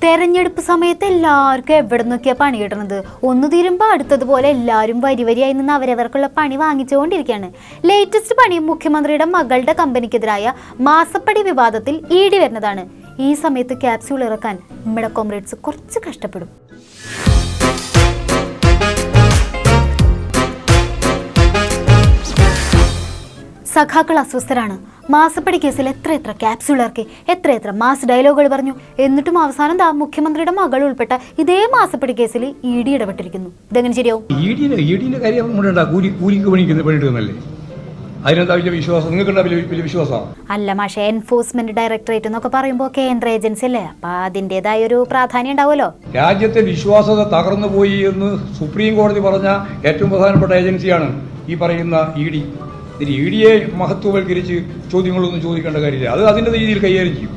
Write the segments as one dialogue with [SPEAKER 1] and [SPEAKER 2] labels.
[SPEAKER 1] തെരഞ്ഞെടുപ്പ് സമയത്ത് എല്ലാവർക്കും എവിടെ നിന്നൊക്കെയാണ് പണി കിട്ടണത്. ഒന്ന് തീരുമ്പോൾ അടുത്തതുപോലെ എല്ലാവരും വരിവരിയായി നിന്ന് അവരവർക്കുള്ള പണി വാങ്ങിച്ചുകൊണ്ടിരിക്കുകയാണ്. ലേറ്റസ്റ്റ് പണി മുഖ്യമന്ത്രിയുടെ മകളുടെ കമ്പനിക്കെതിരായ മാസപ്പടി വിവാദത്തിൽ ED വരുന്നതാണ്. ഈ സമയത്ത് ക്യാപ്സ്യൂൾ ഇറക്കാൻ നമ്മുടെ കോമ്രേഡ്സ് കുറച്ച് കഷ്ടപ്പെടും. സഖാക്കൾ അസ്വസ്ഥരാണ്. മാസപ്പടി കേസിൽ എത്ര ക്യാപ്സ്യൂൾ ഇറക്കി, എത്ര മാസ് ഡയലോഗുകൾ പറഞ്ഞു. എന്നിട്ടും അവസാനം മുഖ്യമന്ത്രിയുടെ മകൾ ഉൾപ്പെട്ട ഇതേ മാസപ്പടി കേസിൽ ED ഇടപെട്ടിരിക്കുന്നു. ഇതെങ്ങനെ ശരിയാവും? അല്ല മാഷെ, എൻഫോഴ്സ്മെന്റ് ഡയറക്ടറേറ്റ് എന്നൊക്കെ പറയുമ്പോൾ കേന്ദ്ര ഏജൻസി അല്ലേ, അപ്പൊ അതിന്റേതായ ഒരു പ്രാധാന്യം ഉണ്ടാവുമല്ലോ.
[SPEAKER 2] രാജ്യത്തെ വിശ്വാസത തകർന്നു പോയി എന്ന് സുപ്രീം കോടതി പറഞ്ഞ ഏറ്റവും പ്രധാനപ്പെട്ട ഏജൻസിയാണ് ഈ പറയുന്ന ED. EDയെ മഹത്വവൽക്കരിച്ച് ചോദ്യങ്ങളൊന്നും ചോദിക്കേണ്ട കാര്യമില്ല. അത് അതിൻ്റെ രീതിയിൽ കൈകാര്യം ചെയ്യും.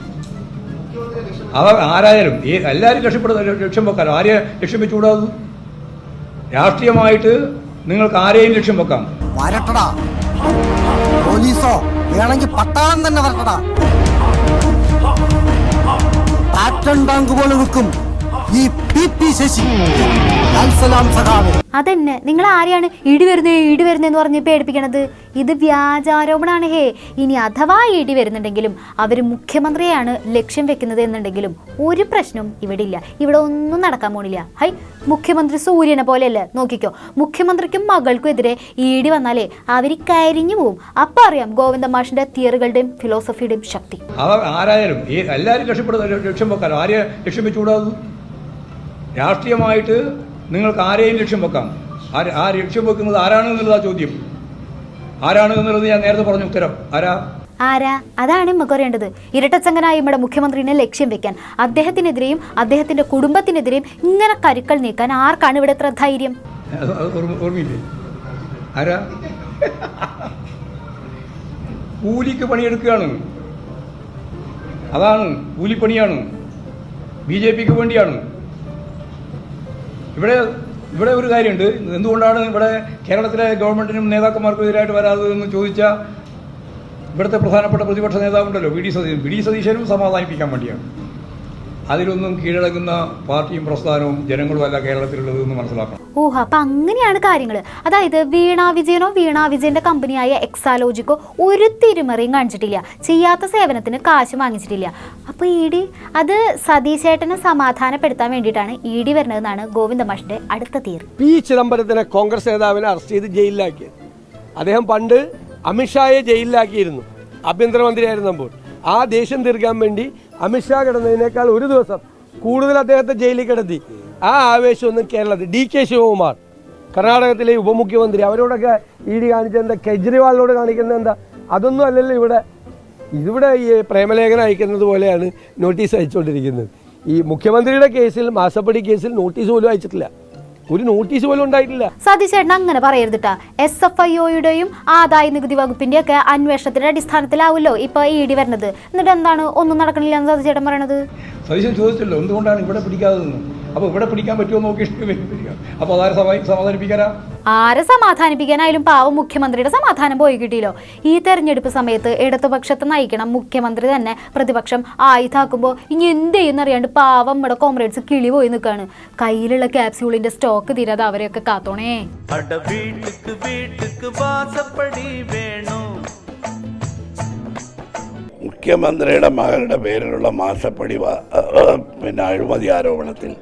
[SPEAKER 2] അത് ആരായാലും എല്ലാവരും ലക്ഷ്യം വെക്കാലോ. ആരെ ലക്ഷ്യം വെച്ചുകൂടാതെ? രാഷ്ട്രീയമായിട്ട് നിങ്ങൾക്ക് ആരെയും ലക്ഷ്യം വെക്കാം.
[SPEAKER 3] പോലീസോ വേണമെങ്കിൽ പട്ടാളം തന്നെ വരട്ടടാ. പാറ്റൺ ടാങ്ക് പോലെ നിൽക്കും ഈ PP ശശി.
[SPEAKER 1] അതെന്നെ, നിങ്ങൾ ആരെയാണ് ED വരുന്നേന്ന് പറഞ്ഞ് പേടിപ്പിക്കണത്? ഇത് വ്യാജാരോപണമാണ്. ഇനി അഥവാ ED വരുന്നുണ്ടെങ്കിലും അവർ മുഖ്യമന്ത്രിയെയാണ് ലക്ഷ്യം വെക്കുന്നത് എന്നുണ്ടെങ്കിലും ഒരു പ്രശ്നവും ഇവിടെ ഇല്ല. ഇവിടെ ഒന്നും നടക്കാൻ പോണില്ല. മുഖ്യമന്ത്രി സൂര്യനെ പോലെയല്ലേ, നോക്കിക്കോ. മുഖ്യമന്ത്രിക്കും മകൾക്കും എതിരെ ED വന്നാലേ അവർ കരിഞ്ഞു പോവും. അപ്പൊ അറിയാം ഗോവിന്ദ മാഷിന്റെ തിയറികളുടെയും ഫിലോസഫിയുടെയും ശക്തി.
[SPEAKER 2] ആരായാലും എല്ലാവരും ലക്ഷ്യം വെക്കാലോ. ആരെ ലക്ഷ്യം വെച്ചുകൂടാതെ? രാഷ്ട്രീയമായിട്ട് നിങ്ങൾക്ക് ആരെയും ലക്ഷ്യം വെക്കാം. ആ ലക്ഷ്യം വെക്കുന്നത് ആരാണ് എന്നുള്ളതാ ചോദ്യം. ആരാണ് എന്നുള്ളത് ഞാൻ നേരത്തെ പറഞ്ഞ ഉത്തരം.
[SPEAKER 1] ആരാ? അതാണ് നമുക്ക് അറിയേണ്ടത്. ഇരട്ടച്ചങ്കനായി നമ്മുടെ മുഖ്യമന്ത്രിനെ ലക്ഷ്യം വെക്കാൻ, അദ്ദേഹത്തിനെതിരെയും അദ്ദേഹത്തിന്റെ കുടുംബത്തിനെതിരെയും ഇങ്ങനെ കരുക്കൾ നീക്കാൻ ആർക്കാണ് ഇവിടെ എത്ര ധൈര്യം?
[SPEAKER 2] ഓർമ്മയില്ലേ? ആരാ? കൂലിക്ക് പണിയെടുക്കുകയാണ്. അതാണ്, കൂലിപ്പണിയാണ്. BJPക്ക് വേണ്ടിയാണ്. ഇവിടെ ഒരു കാര്യമുണ്ട്. എന്തുകൊണ്ടാണ് ഇവിടെ കേരളത്തിലെ ഗവൺമെന്റിനും നേതാക്കന്മാർക്കും എതിരായിട്ട് വരാതെന്ന് ചോദിച്ചാൽ, ഇവിടുത്തെ പ്രധാനപ്പെട്ട പ്രതിപക്ഷ നേതാവുണ്ടല്ലോ വി ഡി സതീശനും സമാധാനിപ്പിക്കാൻ വേണ്ടിയാണ്. അതിലൊന്നും കീഴടങ്ങുന്ന പാർട്ടിയും പ്രസ്ഥാനവും ജനങ്ങളും അല്ല കേരളത്തിലുള്ളത് എന്ന് മനസ്സിലാക്കണം.
[SPEAKER 1] അപ്പൊ അങ്ങനെയാണ് കാര്യങ്ങൾ. അതായത് വീണ വിജയന്റെ കമ്പനിയായ എക്സാലോജിക്കോ ഒരു തിരിമറിയും കാണിച്ചിട്ടില്ല, ചെയ്യാത്ത സേവനത്തിന് കാശ് വാങ്ങിച്ചിട്ടില്ല. അപ്പൊ ED അത് സതീശേട്ടനെ സമാധാനപ്പെടുത്താൻ വേണ്ടിയിട്ടാണ് ED വരുന്നതെന്നാണ് ഗോവിന്ദ മാഷിന്റെ അടുത്ത തീർ.
[SPEAKER 4] P ചിദംബരത്തിനെ കോൺഗ്രസ് നേതാവിനെ അറസ്റ്റ് ചെയ്ത് ജയിലിലാക്കി. അദ്ദേഹം പണ്ട് അമിത്ഷായെ ജയിലിലാക്കിയിരുന്നു, ആഭ്യന്തരമന്ത്രിയായിരുന്നപ്പോൾ. ആ ദേഷ്യം തീർക്കാൻ വേണ്ടി അമിത്ഷാ കിടന്നതിനേക്കാൾ ഒരു ദിവസം കൂടുതൽ അദ്ദേഹത്തെ ജയിലിൽ കിടത്തി. ആ ആവേശമൊന്നും കേരളത്തിൽ DK ശിവകുമാർ, കർണാടകത്തിലെ ഉപമുഖ്യമന്ത്രി, അവരോടൊക്കെ ED കാണിച്ചത് എന്താ? കെജ്രിവാളിനോട് കാണിക്കുന്നത് എന്താ? അതൊന്നും അല്ലല്ലോ ഇവിടെ ഈ പ്രേമലേഖനം അയക്കുന്നത് പോലെയാണ് നോട്ടീസ് അയച്ചുകൊണ്ടിരിക്കുന്നത്. ഈ മുഖ്യമന്ത്രിയുടെ കേസിൽ, മാസപ്പടി കേസിൽ നോട്ടീസ് പോലും അയച്ചിട്ടില്ല. ഒരു നോട്ടീസ് പോലും ഉണ്ടായിട്ടില്ല.
[SPEAKER 1] സതീശേട്ടൻ അങ്ങനെ പറയരുതിട്ടാ. SFIOയുടെയും ആദായ നികുതി വകുപ്പിന്റെ ഒക്കെ അന്വേഷണത്തിന്റെ അടിസ്ഥാനത്തിലാവുമല്ലോ ഇപ്പൊ ED വരുന്നത്. എന്നിട്ട് എന്താണ് ഒന്നും നടക്കണില്ല എന്ന് സതീശേട്ടൻ പറയണത്?
[SPEAKER 2] സതീശൻ ചോദിച്ചല്ലോ എന്തുകൊണ്ടാണ് ഇവിടെ പിടിക്കാതെന്ന്. അപ്പൊ ഇവിടെ പിടിക്കാൻ പറ്റുമോ നോക്കി അപ്പൊ
[SPEAKER 1] ആരെ സമാധാനിപ്പിക്കാനായാലും പാവം മുഖ്യമന്ത്രിയുടെ സമാധാനം പോയി കിട്ടിയല്ലോ. ഈ തെരഞ്ഞെടുപ്പ് സമയത്ത് ഇടതുപക്ഷത്തെ നയിക്കണം മുഖ്യമന്ത്രി തന്നെ പ്രതിപക്ഷം ആയുധാക്കുമ്പോൾ ഇനി എന്ത് ചെയ്യുന്നറിയാണ്ട് പാവം നമ്മുടെ കോമ്രേഡ്സ് കിളി പോയി നിൽക്കാണ്. കയ്യിലുള്ള ക്യാപ്സ്യൂളിന്റെ സ്റ്റോക്ക് തീരാതെ അവരെയൊക്കെ കാത്തോണേ.
[SPEAKER 5] മുഖ്യമന്ത്രിയുടെ മകളുടെ പേരിലുള്ള മാസപ്പടി അഴിമതി ആരോപണത്തിൽ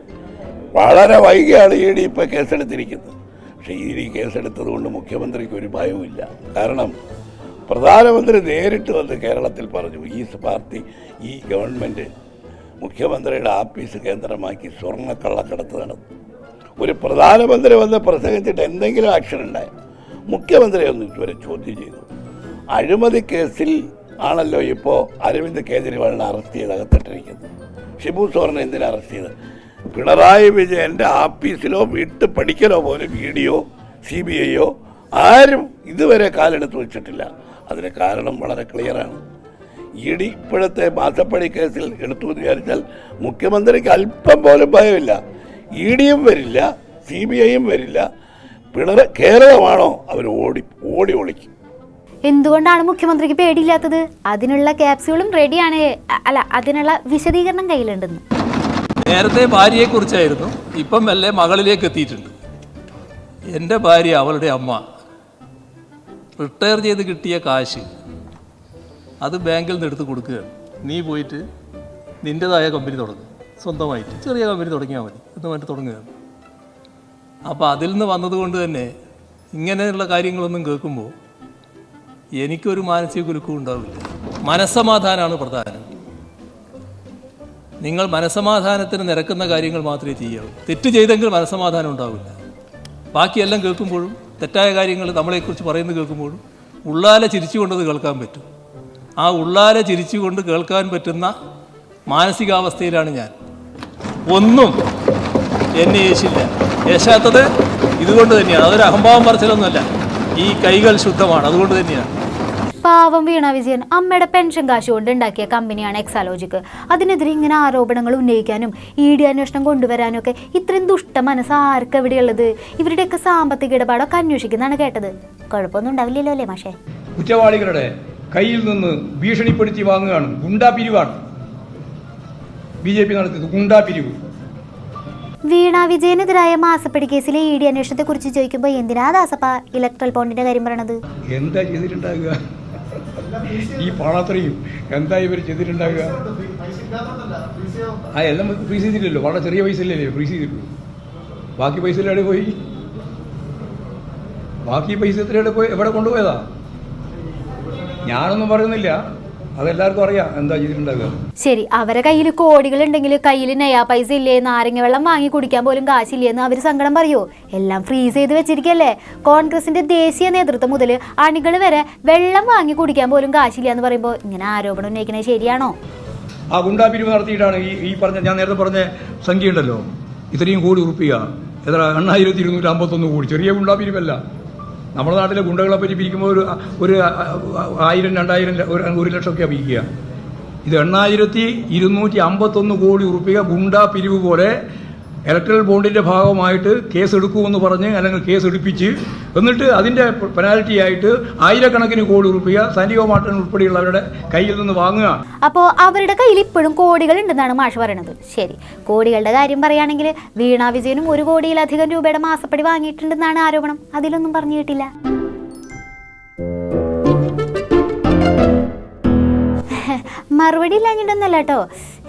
[SPEAKER 5] വളരെ വൈകിയാണ് ED ഇപ്പോൾ കേസെടുത്തിരിക്കുന്നത്. പക്ഷേ ED കേസെടുത്തത് കൊണ്ട് മുഖ്യമന്ത്രിക്ക് ഒരു ഭയവുമില്ല. കാരണം പ്രധാനമന്ത്രി നേരിട്ട് വന്ന് കേരളത്തിൽ പറഞ്ഞു, ഈ ഗവൺമെൻറ് മുഖ്യമന്ത്രിയുടെ ആഫീസ് കേന്ദ്രമാക്കി സ്വർണ്ണക്കള്ളക്കടത്ത് നടന്നു. ഒരു പ്രധാനമന്ത്രി വന്ന് പ്രസംഗിച്ചിട്ട് എന്തെങ്കിലും ആക്ഷൻ ഉണ്ടായോ? മുഖ്യമന്ത്രിയെ ഒന്ന് ഇതുവരെ ചോദ്യം ചെയ്തു. അഴിമതി കേസിൽ ആണല്ലോ ഇപ്പോൾ അരവിന്ദ് കേജ്രിവാളിനെ അറസ്റ്റ് ചെയ്ത് അകത്തിട്ടിരിക്കുന്നത്. ഷിബു സോറനെ എന്തിനാണ് അറസ്റ്റ് ചെയ്തത്? പിണറായി വിജയൻ്റെ ആഫീസിലോ വീട്ട് പഠിക്കലോ പോലും EDയോ CBIയോ ആരും ഇതുവരെ കാലെടുത്ത് വെച്ചിട്ടില്ല. അതിന് കാരണം വളരെ ക്ലിയറാണ്. ED ഇപ്പോഴത്തെ മാസപ്പടി കേസിൽ എടുത്തു എന്ന് വിചാരിച്ചാൽ മുഖ്യമന്ത്രിക്ക് അല്പം പോലും ഭയമില്ല. EDയും വരില്ല, CBIയും വരില്ല. കേരളമാണോ അവർ ഓടി ഒളിക്കും.
[SPEAKER 1] എന്തുകൊണ്ടാണ് മുഖ്യമന്ത്രിക്ക് പേടിയില്ലാത്തത്? അതിനുള്ള ക്യാപ്സ്യൂളും റെഡിയാണ്. അതിനുള്ള വിശദീകരണം കയ്യിലുണ്ടെന്ന്.
[SPEAKER 6] നേരത്തെ ഭാര്യയെക്കുറിച്ചായിരുന്നു, ഇപ്പം മെല്ലെ മകളിലേക്ക് എത്തിയിട്ടുണ്ട്. എൻ്റെ ഭാര്യ, അവളുടെ അമ്മ, റിട്ടയർ ചെയ്ത് കിട്ടിയ കാശ് അത് ബാങ്കിൽ നിന്ന് എടുത്ത് കൊടുക്കുകയാണ്. നീ പോയിട്ട് നിൻ്റെതായ കമ്പനി തുടങ്ങും, സ്വന്തമായിട്ട് ചെറിയ കമ്പനി തുടങ്ങിയാൽ മതി എന്ന് പറഞ്ഞിട്ട് തുടങ്ങുകയാണ്. അപ്പോൾ അതിൽ നിന്ന് വന്നതുകൊണ്ട് തന്നെ ഇങ്ങനെയുള്ള കാര്യങ്ങളൊന്നും കേൾക്കുമ്പോൾ എനിക്കൊരു മാനസിക കുലുക്കവും ഉണ്ടാവില്ല. മനസ്സമാധാനമാണ് പ്രധാനം. നിങ്ങൾ മനസ്സമാധാനത്തിന് നിരക്കുന്ന കാര്യങ്ങൾ മാത്രമേ ചെയ്യാവൂ. തെറ്റ് ചെയ്തെങ്കിൽ മനസ്സമാധാനം ഉണ്ടാവില്ല. ബാക്കിയെല്ലാം കേൾക്കുമ്പോഴും തെറ്റായ കാര്യങ്ങൾ നമ്മളെക്കുറിച്ച് പറയുന്നത് കേൾക്കുമ്പോഴും ഉള്ളാലെ ചിരിച്ചുകൊണ്ടത് കേൾക്കാൻ പറ്റും. ആ ഉള്ളാലെ ചിരിച്ചുകൊണ്ട് കേൾക്കാൻ പറ്റുന്ന മാനസികാവസ്ഥയിലാണ് ഞാൻ. ഒന്നും എന്നെ യേശില്ല. യേശാത്തത് ഇതുകൊണ്ട് തന്നെയാണ്. അതൊരു അഹംഭാവം പറച്ചിലൊന്നുമല്ല. ഈ കൈകൾ ശുദ്ധമാണ്, അതുകൊണ്ട് തന്നെയാണ്.
[SPEAKER 1] പാവം വീണ വിജയൻ അമ്മയുടെ പെൻഷൻ കാശ് കൊണ്ട് ഉണ്ടാക്കിയ കമ്പനിയാണ് എക്സാലോജിക്. അതിനെതിരെ ഇങ്ങനെ ആരോപണങ്ങൾ ഉന്നയിക്കാനും ED അന്വേഷണം കൊണ്ടുവരാനും ഒക്കെ ഇത്രയും ദുഷ്ട മനസ്സ് ആർക്ക് എവിടെയുള്ളത്? ഇവരുടെയൊക്കെ സാമ്പത്തിക ഇടപാടൊക്കെ അന്വേഷിക്കുന്നതാണ് കേട്ടത്. കുഴപ്പമൊന്നും ഉണ്ടാവില്ലല്ലോ അല്ലേ മാഷേ?
[SPEAKER 2] കുറ്റവാളികളുടെ കയ്യിൽ നിന്ന് ഭീഷണിപ്പെടുത്തി വാങ്ങുകയാണ്. ഗുണ്ടാ പിരിവാണ് BJP നടത്തിയത്, ഗുണ്ടാ പിരിവ്.
[SPEAKER 1] വീണ വിജയനെതിരായ മാസപ്പടി കേസിലെ ED അന്വേഷണത്തെ കുറിച്ച് ചോദിക്കുമ്പോൾ എന്തിനാ ദാസപ്പ ഇലക്ട്രൽ ബോണ്ടിന്റെ കാര്യം പറയണത്?
[SPEAKER 2] എന്താ ചെയ്തിട്ടുണ്ടാകുക? ഈ പണത്രയും എന്താ ഇവർ ചെയ്തിട്ടുണ്ടാകുക? എല്ലാം ഫ്രീസ് ചെയ്തില്ലല്ലോ. വളരെ ചെറിയ പൈസ ഇല്ലല്ലേ ഫ്രീസ് ചെയ്തിട്ടുള്ളൂ. ബാക്കി പൈസ എവിടെ പോയി? ബാക്കി പൈസ എത്രയുടെ പോയി? എവിടെ കൊണ്ടുപോയതാ? ഞാനൊന്നും പറയുന്നില്ല, അതെല്ലാവർക്കും അറിയാം എന്താ ചെയ്തിട്ടുണ്ടാകുക.
[SPEAKER 1] ശരി, അവരെ കയ്യിൽ കോടികൾ ഉണ്ടെങ്കിൽ കയ്യിൽ നയാ പൈസ ഇല്ലേ, നാരങ്ങ വെള്ളം വാങ്ങി കുടിക്കാൻ പോലും കാശില്ലേന്ന് അവർ സങ്കടം പറയോ? എല്ലാം ഫ്രീസ് ചെയ്ത് വെച്ചിരിക്കല്ലേ. കോൺഗ്രസിന്റെ ദേശീയ നേതൃത്വം മുതൽ അണികൾ വരെ വെള്ളം വാങ്ങി കുടിക്കാൻ പോലും കാശില്ല എന്ന് പറയുമ്പോൾ ഇങ്ങനെ ആരോപണം ഉന്നയിക്കുന്നത് ശരിയാണോ?
[SPEAKER 2] ആ ഗുണ്ടാ പിരിവ് നടത്തിയിട്ടാണ് ഈ പറഞ്ഞ, ഞാൻ നേരത്തെ പറഞ്ഞ സംഖ്യ ഉണ്ടല്ലോ, ഇത്രയും കോടി ഉറുപ്പിക, എത്ര 8251 കോടി. ചെറിയ ഗുണ്ടാ പിരിവല്ല. നമ്മുടെ നാട്ടിലെ ഗുണ്ടകളെ പറ്റി പിരിക്കുമ്പോൾ ഒരു 1000, 2000, 1 ലക്ഷമൊക്കെയാണ് പിരിക്കുക. ഇത് 8251 കോടി ഉറുപ്പിക ഗുണ്ടാ പിരിവ് പോലെ ഇലക്ട്രൽ ബോണ്ടിൻ്റെ ഭാഗമായിട്ട് കേസ് എടുക്കുമെന്ന് പറഞ്ഞ്, അല്ലെങ്കിൽ കേസ് എടുപ്പിച്ച്, എന്നിട്ട് അതിൻ്റെ പെനാൽറ്റി ആയിട്ട് ആയിരക്കണക്കിന് കോടി ഉറുപ്പിക സനിയോ മാട്ടൻ ഉൾപ്പെടെയുള്ളവരുടെ കയ്യിൽ നിന്ന് വാങ്ങുക.
[SPEAKER 1] അപ്പോൾ അവരുടെ കയ്യിൽ ഇപ്പോഴും കോടികൾ ഉണ്ടെന്നാണ് മാഷ് പറയണത്. ശരി, കോടികളുടെ കാര്യം പറയുകയാണെങ്കിൽ വീണ വിജയനും 1 കോടിയിലധികം രൂപയുടെ മാസപ്പടി വാങ്ങിയിട്ടുണ്ടെന്നാണ് ആരോപണം. അതിലൊന്നും പറഞ്ഞു കേട്ടില്ല. മറുപടി ഇല്ലാഞ്ഞിട്ടൊന്നല്ല കേട്ടോ,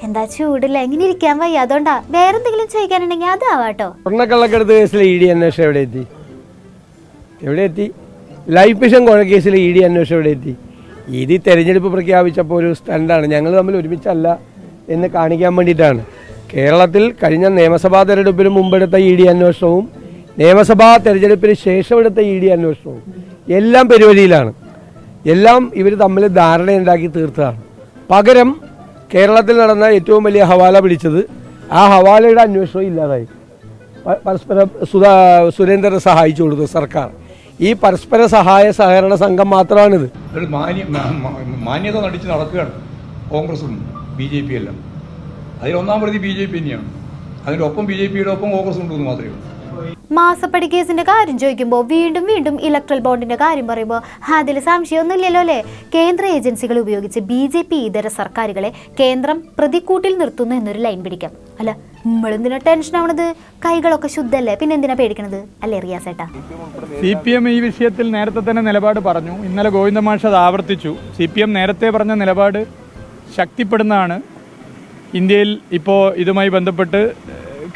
[SPEAKER 1] എന്താ ചൂടില്ല, എങ്ങനെ ഇരിക്കാൻ വയ്യ, അതുകൊണ്ടാ. വേറെന്തെങ്കിലും ചോദിക്കാനുണ്ടെങ്കിൽ അതാവാട്ടോ.
[SPEAKER 4] സ്വർണ്ണക്കള്ളക്കടത്ത് കേസിലെ ED അന്വേഷണം എവിടെ എത്തി? ലൈഫ് മിഷൻ കൊലക്കേസിലെ ED അന്വേഷണം എവിടെ എത്തി? ഇത് തെരഞ്ഞെടുപ്പ് പ്രഖ്യാപിച്ചപ്പോൾ ഒരു സ്റ്റണ്ടാണ്. ഞങ്ങൾ തമ്മിൽ ഒരുമിച്ചല്ല എന്ന് കാണിക്കാൻ വേണ്ടിയിട്ടാണ്. കേരളത്തിൽ കഴിഞ്ഞ നിയമസഭാ തെരഞ്ഞെടുപ്പിന് മുമ്പെടുത്ത ED അന്വേഷണവും നിയമസഭാ തെരഞ്ഞെടുപ്പിന് ശേഷം എടുത്ത ED അന്വേഷണവും എല്ലാം പെരുവഴിയിലാണ്. എല്ലാം ഇവർ തമ്മിൽ ധാരണയുണ്ടാക്കി തീർത്തതാണ്. പകരം കേരളത്തിൽ നടന്ന ഏറ്റവും വലിയ ഹവാല പിടിച്ചത്, ആ ഹവാലയുടെ അന്വേഷണം ഇല്ലാതായി. പരസ്പരം സുരേന്ദ്രനെ സഹായിച്ചു കൊടുത്തു സർക്കാർ. ഈ പരസ്പര സഹായ സഹകരണ സംഘം മാത്രമാണിത്.
[SPEAKER 2] മാന്യത നടിച്ച് നടക്കുകയാണ് കോൺഗ്രസും BJP എല്ലാം. അതിലൊന്നാം പ്രതി BJP തന്നെയാണ്. അതിനൊപ്പം BJPയുടെ ഒപ്പം കോൺഗ്രസ് ഉണ്ടെന്ന് മാത്രമേ ഉള്ളൂ.
[SPEAKER 1] മാസപ്പടി കേസിന്റെ കാര്യം ചോദിക്കുമ്പോൾ വീണ്ടും വീണ്ടും ഇലക്ട്രൽ ബോണ്ടിന്റെ കാര്യം പറയുമ്പോൾ അതിൽ സംശയമൊന്നുമില്ലല്ലോ അല്ലേ? കേന്ദ്ര ഏജൻസികൾ ഉപയോഗിച്ച് BJP ഇതര സർക്കാരുകളെ കേന്ദ്രം പ്രതിക്കൂട്ടിൽ നിർത്തുന്നു എന്നൊരു ലൈൻ പിടിക്കാം. അല്ല, നമ്മളെന്തിനാ ടെൻഷൻ ആവണത്? കൈകളൊക്കെ ശുദ്ധല്ലേ, പിന്നെ എന്തിനാ പേടിക്കണത്? അല്ലേ റിയാസേട്ടാ?
[SPEAKER 7] CPM ഈ വിഷയത്തിൽ നേരത്തെ തന്നെ നിലപാട് പറഞ്ഞു. ഇന്നലെ ഗോവിന്ദമാഷ് അത് ആവർത്തിച്ചു. CPM നേരത്തെ പറഞ്ഞ നിലപാട് ശക്തിപ്പെടുന്നതാണ്. ഇന്ത്യയിൽ ഇപ്പോൾ ഇതുമായി ബന്ധപ്പെട്ട്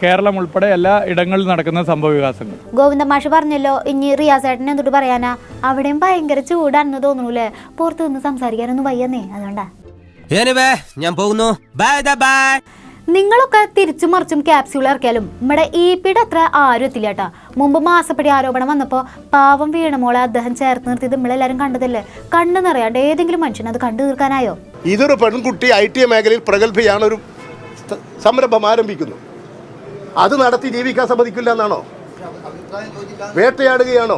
[SPEAKER 7] കേരളം ഉൾപ്പെടെ എല്ലാ ഇടങ്ങളിലും നടക്കുന്ന സംഭവ വികാസങ്ങൾ.
[SPEAKER 1] ഗോവിന്ദ മാഷ് പറഞ്ഞല്ലോ, ഇനി റിയാസേട്ടൻ എന്തൊട്ട് പറയാനാ? അവിടെയും ഭയങ്കര ചൂടാണെന്ന് തോന്നുന്നു. പുറത്തു നിന്ന് സംസാരിക്കാനൊന്നും വയ്യന്നേ, അതുകൊണ്ടാ.
[SPEAKER 3] ഞാൻ പോകുന്നു. ബൈ.
[SPEAKER 1] നിങ്ങളൊക്കെ തിരിച്ചും മറിച്ചും ക്യാപ്സ്യൂൾ ഇറക്കിയാലും നമ്മുടെ EPയുടെ അത്ര ആരും എത്തില്ല കേട്ടാ. മുമ്പ് മാസപ്പടി ആരോപണം വന്നപ്പോൾ പാവം വീണമോളെ അദ്ദേഹം ചേർത്ത് നിർത്തിയത് നമ്മളെല്ലാവരും കണ്ടതല്ലേ. കണ്ണു നിറയാണ്ട് ഏതെങ്കിലും മനുഷ്യൻ അത് കണ്ടു തീർക്കാനായോ?
[SPEAKER 8] ഇതൊരു പെൺകുട്ടി IT മേഖലയിൽ പ്രഗത്ഭയാണ്, ഒരു സംരംഭം ആരംഭിക്കുന്നു. അത് നടത്തി ജീവിക്കാൻ സമ്മതിക്കില്ല എന്നാണോ? വേട്ടയാടുകയാണോ?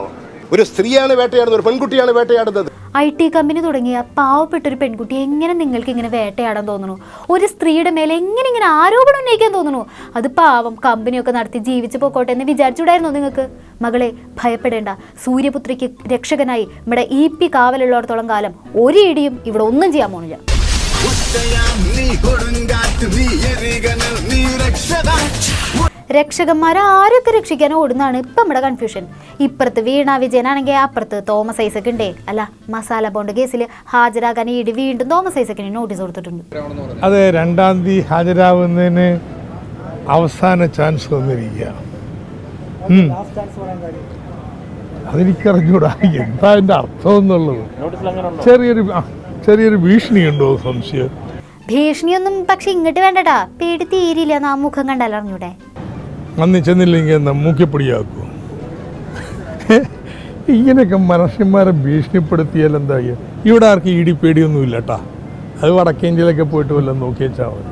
[SPEAKER 8] ഒരു സ്ത്രീയാണ് വേട്ടയാടുന്നത്, ഒരു പെൺകുട്ടിയാണ് വേട്ടയാടുന്നത്.
[SPEAKER 1] IT കമ്പനി തുടങ്ങിയ പാവപ്പെട്ടൊരു പെൺകുട്ടി എങ്ങനെ നിങ്ങൾക്ക് ഇങ്ങനെ വേട്ടയാടാൻ തോന്നുന്നു? ഒരു സ്ത്രീയുടെ മേലെ എങ്ങനെ ഇങ്ങനെ ആരോപണം ഉന്നയിക്കാൻ തോന്നുന്നു? അത് പാവം കമ്പനിയൊക്കെ നടത്തി ജീവിച്ചു പോക്കോട്ടെ എന്ന് വിചാരിച്ചുകൂടായിരുന്നോ നിങ്ങൾക്ക്? മകളെ, ഭയപ്പെടേണ്ട. സൂര്യപുത്രിക്ക് രക്ഷകനായി നമ്മുടെ EP കാവലുള്ളിടത്തോളം കാലം ഒരു ഇടിയും ഇവിടെ ഒന്നും ചെയ്യാൻ പോണില്ല. രക്ഷകന്മാരെ ആരൊക്കെ രക്ഷിക്കാൻ ഓടുന്നാണ് ഇപ്പം നമ്മുടെ കൺഫ്യൂഷൻ. ഇപ്പുറത്ത് വീണ വിജയനാണെങ്കിൽ അപ്പുറത്ത് തോമസ് ഐസക് ഉണ്ടേ. അല്ല, മസാല ബോണ്ട് കേസിൽ ഹാജരാകാൻ ഇടി വീണ്ടും തോമസ് ഐസക്കിന് നോട്ടീസ് കൊടുത്തിട്ടുണ്ട്.
[SPEAKER 7] അതെ, 2-ാം തീയതി ഹാജരാകുന്നതിന് അവസാന ചാൻസ് വന്നിരിക്കുക. അതെനിക്കറിഞ്ഞൂടാ എന്താ അതിൻ്റെ അർത്ഥം എന്നുള്ളത്. ചെറിയൊരു ഭീഷണിയുണ്ടോ സംശയം?
[SPEAKER 1] ഭീഷണിയൊന്നും പക്ഷെ ഇങ്ങോട്ട് വേണ്ടട്ടാ, പേടി തീരില്ല. നാ മുഖം കണ്ടാൽ അറിഞ്ഞൂടെ.
[SPEAKER 7] അന്ന് ചെന്നില്ലെങ്കിൽ എന്താ മൂക്കപ്പൊടിയാക്കൂ? ഇങ്ങനെയൊക്കെ മനുഷ്യന്മാരെ ഭീഷണിപ്പെടുത്തിയാൽ എന്താ? ഇവിടെ ആർക്കും ഇടി പേടിയൊന്നുമില്ല കേട്ടാ. അത് വടക്കേന്ത്യയിലൊക്കെ പോയിട്ട് വല്ലതും നോക്കി വെച്ചാൽ മതി.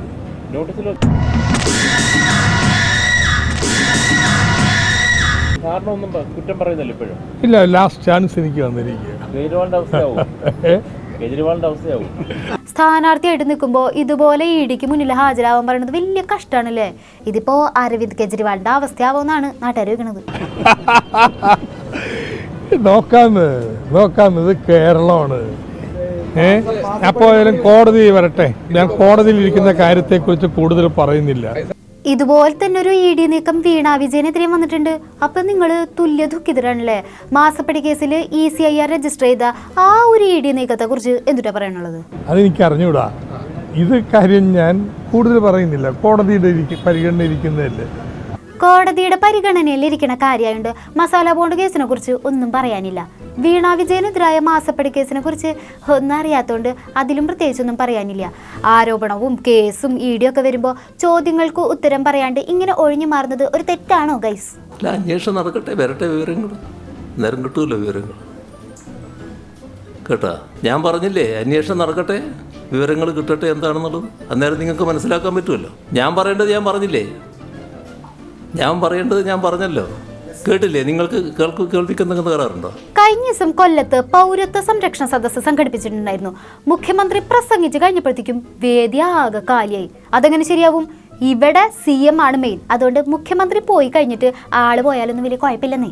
[SPEAKER 7] ഇല്ല, ലാസ്റ്റ് ചാൻസ് എനിക്ക് വന്നിരിക്കുക.
[SPEAKER 1] സ്ഥാനാർത്ഥിയായിട്ട് നിൽക്കുമ്പോൾ ഇതുപോലെ ഇടിക്ക് മുന്നിൽ ഹാജരാവാൻ പറയുന്നത് വലിയ കഷ്ടമാണല്ലേ. ഇതിപ്പോ അരവിന്ദ് കെജ്രിവാളിന്റെ അവസ്ഥയാവുമെന്നാണ് നാട്ടുകാർ വെക്കുന്നത്.
[SPEAKER 7] നോക്കാന്ന് ഇത് കേരളമാണ്. അപ്പോൾ കോടതി വരട്ടെ. ഞാൻ കോടതിയിൽ ഇരിക്കുന്ന കാര്യത്തെക്കുറിച്ച് കൂടുതൽ പറയുന്നില്ല.
[SPEAKER 1] ഇതുപോലെ തന്നെ ഒരു ഇ ഡി നീക്കം വീണ വിജയനെതിരെ വന്നിട്ടുണ്ട്. അപ്പൊ നിങ്ങൾ തുല്യ ദുഃഖിതരാണല്ലേ. മാസപ്പടി കേസിൽ ECIR രജിസ്റ്റർ ചെയ്ത ആ ഒരു ഇ ഡി നീക്കത്തെ കുറിച്ച് എന്തുട്ടാ പറയാനുള്ളത്?
[SPEAKER 7] അതെനിക്ക് അറിഞ്ഞൂടാ. ഇത് കാര്യം ഞാൻ കൂടുതൽ പറയുന്നില്ല. കോടതിയുടെ പരിഗണനയിരിക്കുന്നതല്ലേ.
[SPEAKER 1] കോടതിയുടെ പരിഗണനയിൽ ഇരിക്കുന്ന കാര്യമായുണ്ട് മസാല ബോണ്ട് കേസിനെ കുറിച്ച് ഒന്നും പറയാനില്ല. വീണ വിജയനെതിരായ മാസപ്പടി കേസിനെ കുറിച്ച് ഒന്നും അറിയാത്തതുകൊണ്ട് അതിലും പ്രത്യേകിച്ചൊന്നും പറയാനില്ല. ആരോപണവും കേസും ED ഒക്കെ വരുമ്പോൾ ചോദ്യങ്ങൾക്ക് ഉത്തരം പറയാണ്ട് ഇങ്ങനെ ഒഴിഞ്ഞു മാറുന്നത് ഒരു തെറ്റാണോ ഗൈസ്?
[SPEAKER 6] അന്വേഷണം നടക്കട്ടെ, വരട്ടെ വിവരങ്ങൾ. നേരം കിട്ടൂല്ലോ വിവരങ്ങൾ കേട്ടാ. ഞാൻ പറഞ്ഞില്ലേ, അന്വേഷണം നടക്കട്ടെ, വിവരങ്ങൾ കിട്ടട്ടെ എന്താണെന്നുള്ളത്. അന്നേരം നിങ്ങൾക്ക് മനസ്സിലാക്കാൻ പറ്റുമല്ലോ. ഞാൻ പറയേണ്ടത് ഞാൻ പറഞ്ഞില്ലേ, ഞാൻ പറഞ്ഞല്ലോ. കേട്ടില്ലേ? നിങ്ങൾക്ക് കേൾപ്പിക്കുന്ന കയറാറുണ്ടോ?
[SPEAKER 1] കഴിഞ്ഞ ദിവസം കൊല്ലത്ത് പൗരത്വ സംരക്ഷണ സദസ്സ് സംഘടിപ്പിച്ചിട്ടുണ്ടായിരുന്നു. മുഖ്യമന്ത്രി പ്രസംഗിച്ച് കഴിഞ്ഞപ്പോഴത്തേക്കും വേദി ആകെ കാലിയായി. അതെങ്ങനെ ശരിയാവും? ഇവിടെ CM ആണ് മെയിൻ. അതുകൊണ്ട് മുഖ്യമന്ത്രി പോയി കഴിഞ്ഞിട്ട് ആള് പോയാലൊന്നും വലിയ കുഴപ്പമില്ലെന്നേ.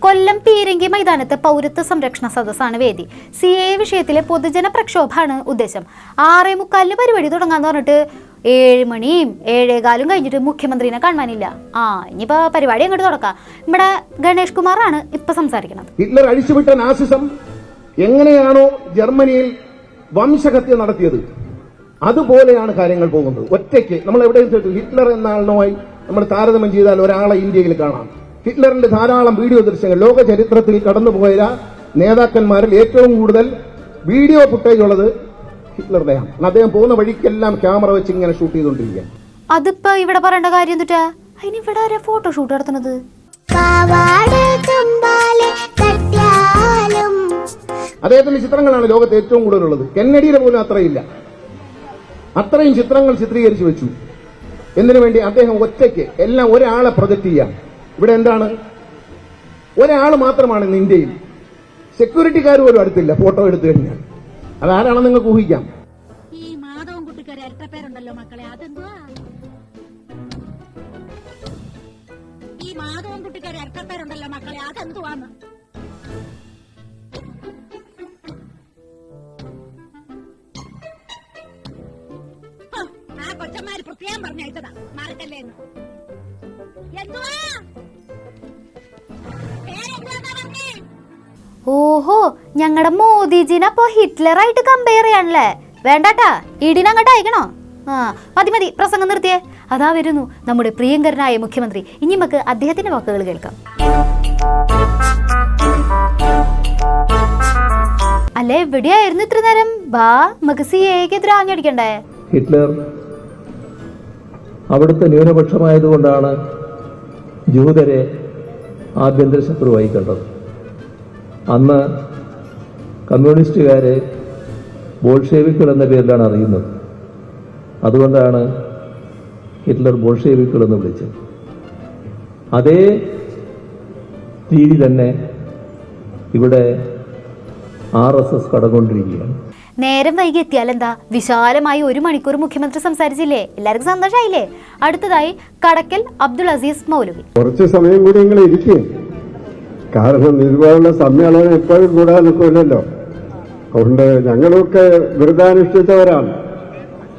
[SPEAKER 1] കൊല്ലം പീരങ്കി മൈതാനത്ത് പൗരത്വ സംരക്ഷണ സദസ്സാണ് വേദി. CAA വിഷയത്തിലെ പൊതുജന പ്രക്ഷോഭമാണ് ഉദ്ദേശം. 6:45 പരിപാടി തുടങ്ങാന്ന് പറഞ്ഞിട്ട് 7 മണിയും 7:15 കഴിഞ്ഞിട്ട് മുഖ്യമന്ത്രിനെ കാണാനില്ല. ഇനിയിപ്പോ പരിപാടി അങ്ങോട്ട് തുടക്കാം. ഇവിടെ ഗണേഷ് കുമാറാണ് ഇപ്പൊ സംസാരിക്കുന്നത്.
[SPEAKER 8] ഹിറ്റ്ലർ അഴിച്ചുവിട്ട നാസിസം എങ്ങനെയാണോ ജർമ്മനിയിൽ വംശഹത്യ നടത്തിയത്, അതുപോലെയാണ് കാര്യങ്ങൾ പോകുന്നത്. ഒറ്റയ്ക്ക് നമ്മൾ എവിടെയും ഹിറ്റ്ലർ എന്ന ആളുമായി നമ്മൾ താരതമ്യം ചെയ്താൽ ഒരാളെ ഇന്ത്യയിൽ കാണാം. ഹിറ്റ്ലറിന്റെ ധാരാളം വീഡിയോ ദൃശ്യങ്ങൾ, ലോക ചരിത്രത്തിൽ കടന്നുപോയ നേതാക്കന്മാരിൽ ഏറ്റവും കൂടുതൽ വീഡിയോ ഫുട്ടേജ് ഉള്ളത് ഹിറ്റ്ലറുടെയാണ്. അദ്ദേഹം പോകുന്ന വഴിക്കെല്ലാം ക്യാമറ വെച്ച് ഇങ്ങനെ ഷൂട്ട് ചെയ്തുകൊണ്ടിരിക്കുക.
[SPEAKER 1] അതിപ്പോ ഇവിടെ പറയേണ്ട കാര്യം എന്തുട്ടാ? അതിന് ഇവിടെ ആരാ ഫോട്ടോഷൂട്ട് നടത്തുന്നത്?
[SPEAKER 8] അദ്ദേഹത്തിന്റെ ചിത്രങ്ങളാണ് ലോകത്ത് ഏറ്റവും കൂടുതലുള്ളത്. കെന്നഡിയുടെ പോലും അത്രയില്ല. അത്രയും ചിത്രങ്ങൾ ചിത്രീകരിച്ചു വെച്ചു. എന്തിനു വേണ്ടി? അദ്ദേഹം ഒറ്റയ്ക്ക് എല്ലാം ഒരാളെ പ്രൊജക്ട് ചെയ്യാം. ഇവിടെ എന്താണ്? ഒരാൾ മാത്രമാണ് ഇന്ന് ഇന്ത്യയിൽ. സെക്യൂരിറ്റിക്കാർ പോലും അടുത്തില്ല ഫോട്ടോ എടുത്തു കഴിഞ്ഞാൽ. അതാരാണെന്ന് നിങ്ങൾക്ക് ഊഹിക്കാം.
[SPEAKER 9] ഈ മാധവൻ കുട്ടിക്കാരെ ഇരട്ടപ്പേരുണ്ടല്ലോ മക്കളെ, അതെന്തുവാ? ഈ മാധവൻ കുട്ടിക്കാരെ ഇരട്ടപ്പേരുണ്ടല്ലോ മക്കളെ, അതെന്തുവാന്ന്? ആ കൊച്ചന്മാര് പ്രത്യേകം പറഞ്ഞയച്ചതാ, മറക്കല്ലേന്ന്. എന്തുവാ?
[SPEAKER 1] ഓഹോ, ഞങ്ങളുടെ മോദിജിനപ്പോ ഹിറ്റ്ലറായിട്ട് കമ്പയർ ചെയ്യാണല്ലേ? വേണ്ടാട്ടാ, ഇടിനങ്ങോട്ട് അയക്കണോ? മതി പ്രസംഗം നിർത്തിയേ. അതാ വരുന്നു നമ്മുടെ പ്രിയങ്കരനായ മുഖ്യമന്ത്രി. ഇനി നമുക്ക് അദ്ദേഹത്തിന്റെ വാക്കുകൾ കേൾക്കാം. അല്ലെ, എവിടെയായിരുന്നു ഇത്ര നേരം? നമുക്ക് CAA-ക്കെതിരെ ആഞ്ഞടിക്കണ്ടേ?
[SPEAKER 10] ഹിറ്റ്ലർ അവിടുത്തെ ന്യൂനപക്ഷമായതുകൊണ്ടാണ് ജൂതരെ ആഭ്യന്തര ശത്രുവായി കണ്ടത്. അന്ന് കമ്മ്യൂണിസ്റ്റുകാരെ ബോൾഷേവിക്കൾ എന്ന പേരിലാണ് അറിയുന്നത്. അതുകൊണ്ടാണ് ഹിറ്റ്ലർ ബോൾഷേവിക്കൾ എന്ന് വിളിച്ചത്. അതേ രീതി തന്നെ ഇവിടെ RSS കടന്നുകൊണ്ടിരിക്കുകയാണ്.
[SPEAKER 1] നേരം വൈകി എത്തിയാൽ എന്താ? വിശാലമായി 1 മണിക്കൂർ മുഖ്യമന്ത്രി സംസാരിച്ചില്ലേ? എല്ലാവർക്കും സന്തോഷമായില്ലേ? അടുത്തതായി കടക്കൽ അബ്ദുൾ അസീസ് മൗലവി.
[SPEAKER 8] കുറച്ച് സമയം കൂടി നിങ്ങൾ ഇരിക്കും. കാരണം ഇതുപോലുള്ള സമ്മേളനം എപ്പോഴും കൂടാൻ നിൽക്കില്ലല്ലോ. അതുകൊണ്ട് ഞങ്ങളൊക്കെ വ്രതാനുഷ്ഠിച്ചവരാണ്.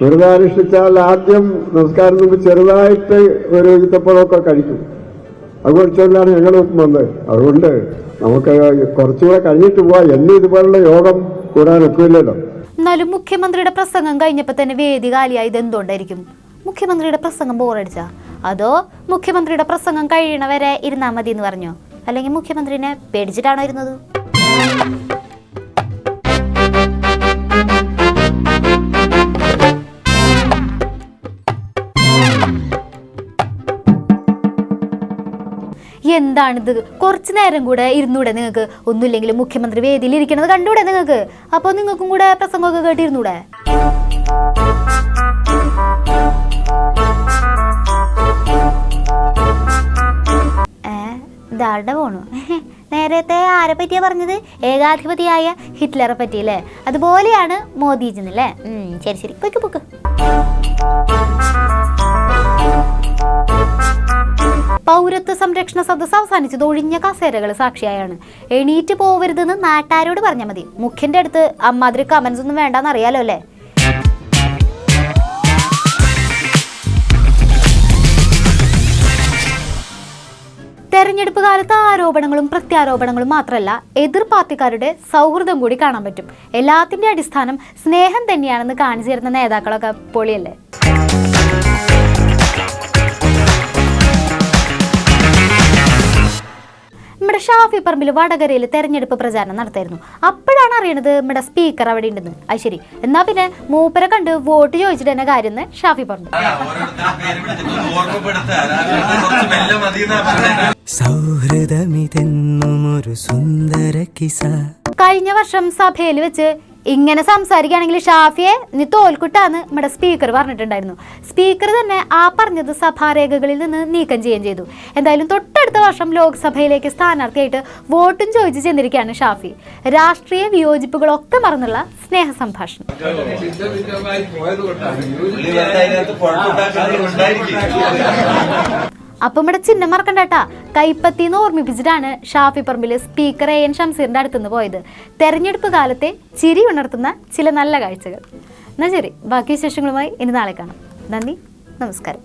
[SPEAKER 8] വ്രതാനുഷ്ഠിച്ചാൽ ആദ്യം നമസ്കാരം മുമ്പ് ചെറുതായിട്ട് ഒരു ഈത്തപ്പഴമൊക്കെ കഴിക്കും. അത് കഴിച്ചുകൊണ്ടാണ് ഞങ്ങൾ വന്നത്. അതുകൊണ്ട് നമുക്ക് കുറച്ചുകൂടെ കഴിഞ്ഞിട്ട് പോവാം. എന്നും ഇതുപോലുള്ള യോഗം കൂടാൻ നിൽക്കില്ലല്ലോ.
[SPEAKER 1] എന്നാലും മുഖ്യമന്ത്രിയുടെ പ്രസംഗം കഴിഞ്ഞപ്പോൾ തന്നെ വേദി കാലിയായത് എന്തുകൊണ്ടായിരിക്കും? മുഖ്യമന്ത്രിയുടെ പ്രസംഗം ബോറടിച്ചാ? അതോ മുഖ്യമന്ത്രിയുടെ പ്രസംഗം കഴിയണവരെ ഇരുന്നാൽ മതി എന്ന് പറഞ്ഞോ? അല്ലെങ്കിൽ മുഖ്യമന്ത്രിനെ പേടിച്ചിട്ടാണോ ഇരുന്നത്? എന്താണിത്? കുറച്ചു നേരം കൂടെ ഇരുന്നൂടെ നിങ്ങൾക്ക്? ഒന്നുമില്ലെങ്കിലും മുഖ്യമന്ത്രി വേദിയിൽ ഇരിക്കണത് കണ്ടൂടെ നിങ്ങൾക്ക്? അപ്പോൾ നിങ്ങൾക്കും കൂടെ പ്രസംഗമൊക്കെ കേട്ടിരുന്നൂടെ? ദാണ്ട പോണു. നേരത്തെ ആരെ പറ്റിയാ പറഞ്ഞത്? ഏകാധിപതിയായ ഹിറ്റ്ലറെ പറ്റിയല്ലേ? അതുപോലെയാണ് മോദിജിന്നല്ലേ? ശരി ശരി, പൊയ്ക്ക് പൊക്ക്. പൗരത്വ സംരക്ഷണ സദസ്സ് അവസാനിച്ചത് ഒഴിഞ്ഞ കസേരകൾ സാക്ഷിയായാണ്. എണീറ്റ് പോവരുതെന്ന് നാട്ടാരോട് പറഞ്ഞാൽ മതി. മുഖ്യന്റെ അടുത്ത് അമ്മാതിരി കമന്റ്സ് ഒന്നും വേണ്ടെന്ന് അറിയാലോ അല്ലേ? തെരഞ്ഞെടുപ്പ് കാലത്ത് ആരോപണങ്ങളും പ്രത്യാരോപണങ്ങളും മാത്രമല്ല, എതിർ പാർട്ടിക്കാരുടെ സൗഹൃദം കൂടി കാണാൻ പറ്റും. എല്ലാത്തിന്റെ അടിസ്ഥാനം സ്നേഹം തന്നെയാണെന്ന് കാണിച്ചു തരുന്ന നേതാക്കളൊക്കെ പൊളിയല്ലേ? നമ്മുടെ ഷാഫി പറമ്പിൽ വടകരയിൽ തെരഞ്ഞെടുപ്പ് പ്രചാരണം നടത്തായിരുന്നു. അപ്പോഴാണ് അറിയണത് നമ്മുടെ സ്പീക്കർ അവിടെ ഉണ്ടെന്ന്. അത് ശരി, എന്നാ പിന്നെ മൂപ്പരെ കണ്ട് വോട്ട് ചോദിച്ചിട്ട് തന്നെ കാര്യം എന്ന് ഷാഫി പറഞ്ഞു. കഴിഞ്ഞ വർഷം സഭയിൽ വെച്ച് ഇങ്ങനെ സംസാരിക്കുകയാണെങ്കിൽ ഷാഫിയെ നീ തോൽക്കുട്ടാന്ന് നമ്മുടെ സ്പീക്കർ പറഞ്ഞിട്ടുണ്ടായിരുന്നു. സ്പീക്കർ തന്നെ ആ പറഞ്ഞത് സഭാരേഖകളിൽ നിന്ന് നീക്കം ചെയ്യുകയും ചെയ്തു. എന്തായാലും തൊട്ടടുത്ത വർഷം ലോക്സഭയിലേക്ക് സ്ഥാനാർത്ഥിയായിട്ട് വോട്ടും ചോദിച്ച് ചെന്നിരിക്കുകയാണ് ഷാഫി. രാഷ്ട്രീയ വിയോജിപ്പുകളൊക്കെ മറന്നുള്ള സ്നേഹ സംഭാഷണം. അപ്പം ഇവിടെ ചിഹ്നം മറക്കണ്ടേട്ടാ. കൈപ്പത്തിന്ന് ഓർമ്മിപ്പിച്ചിട്ടാണ് ഷാഫി പറമ്പിൽ സ്പീക്കർ AN ഷംസീറിന്റെ അടുത്തുനിന്ന് പോയത്. തെരഞ്ഞെടുപ്പ് കാലത്തെ ചിരി ഉണർത്തുന്ന ചില നല്ല കാഴ്ചകൾ. എന്നാൽ ശരി, ബാക്കി വിശേഷങ്ങളുമായി ഇനി നാളെ കാണാം. നന്ദി, നമസ്കാരം.